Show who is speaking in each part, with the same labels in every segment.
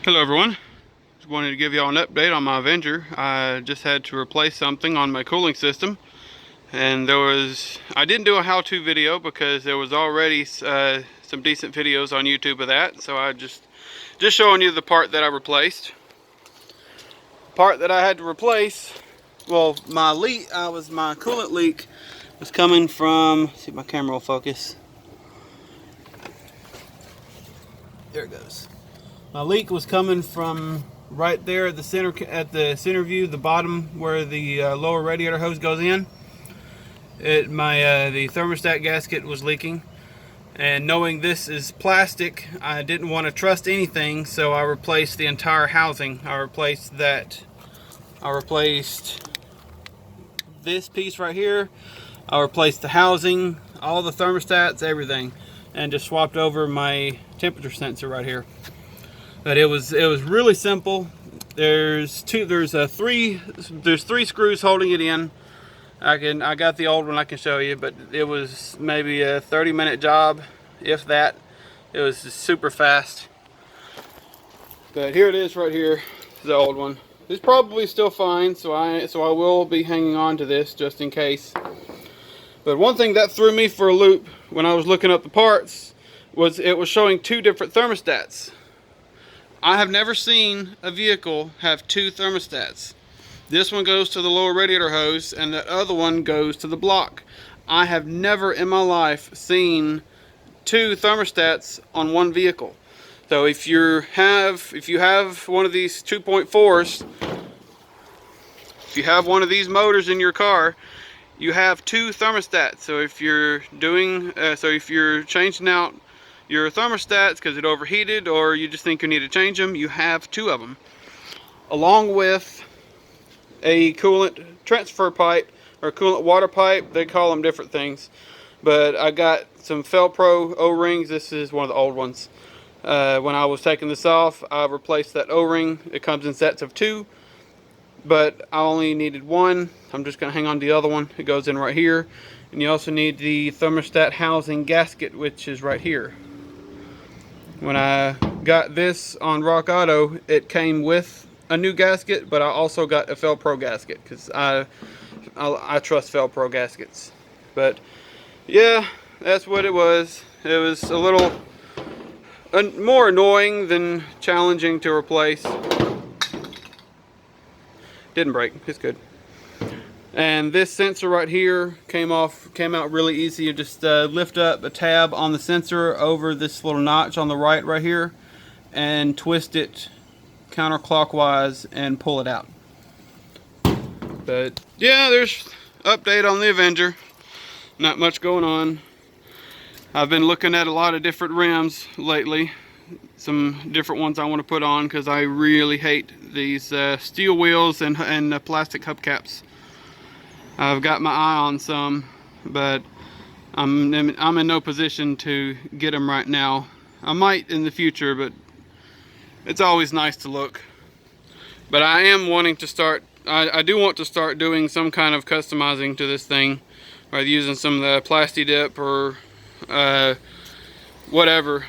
Speaker 1: Hello everyone, just wanted to give y'all an update on my Avenger. I just had to replace something on my cooling system, and I didn't do a how-to video because there was already some decent videos on YouTube of that, so I just showing you the part that I replaced. The part that I had to replace, well, my coolant leak was coming from, let's see if my camera will focus. There it goes. My leak was coming from right there at the center view, the bottom where the lower radiator hose goes in. The thermostat gasket was leaking, and knowing this is plastic, I didn't want to trust anything, so I replaced the entire housing. I replaced this piece right here. I replaced the housing, all the thermostats, everything, and just swapped over my temperature sensor right here. But it was really simple. There's three screws holding it in. I got the old one I can show you, but it was maybe a 30-minute job, if that. It was super fast. But here it is right here, the old one. It's probably still fine, so I will be hanging on to this just in case. But one thing that threw me for a loop when I was looking up the parts was it was showing two different thermostats. I have never seen a vehicle have two thermostats. This one goes to the lower radiator hose and the other one goes to the block. I have never in my life seen two thermostats on one vehicle. So if you have one of these 2.4s, if you have one of these motors in your car, you have two thermostats. So if you're changing out your thermostats because it overheated, or you just think you need to change them, you have two of them, along with a coolant transfer pipe or coolant water pipe. They call them different things, but I got some Felpro O-rings. This is one of the old ones. When I was taking this off, I replaced that O-ring. It comes in sets of two, but I only needed one. I'm just going to hang on to the other one. It goes in right here. And you also need the thermostat housing gasket, which is right here. When I got this on Rock Auto, it came with a new gasket, but I also got a Felpro gasket because I trust Felpro gaskets. But yeah, that's what it was. It was a little more annoying than challenging to replace. Didn't break, it's good. And this sensor right here came out really easy. You just lift up a tab on the sensor over this little notch on the right here, and twist it counterclockwise and pull it out. But yeah, there's update on the Avenger. Not much going on. I've been looking at a lot of different rims lately. Some different ones I want to put on because I really hate these steel wheels and plastic hubcaps. I've got my eye on some, but I'm in no position to get them right now. I might in the future, but it's always nice to look. But I am wanting to start, I do want to start doing some kind of customizing to this thing, or using some of the Plasti Dip or whatever.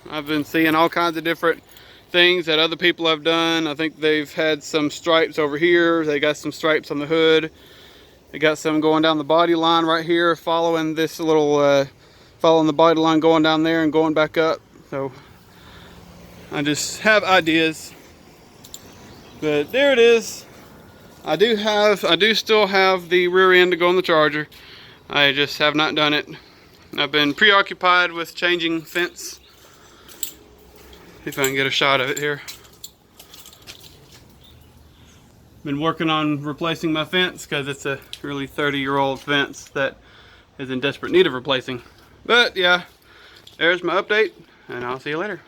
Speaker 1: I've been seeing all kinds of different things that other people have done. I think they've had some stripes over here. They got some stripes on the hood. They got some going down the body line right here, following this little, following the body line going down there and going back up. So I just have ideas. But there it is. I do still have the rear end to go on the Charger. I just have not done it. I've been preoccupied with changing fence. See if I can get a shot of it here. Been working on replacing my fence because it's a really 30-year-old fence that is in desperate need of replacing. But yeah, there's my update, and I'll see you later.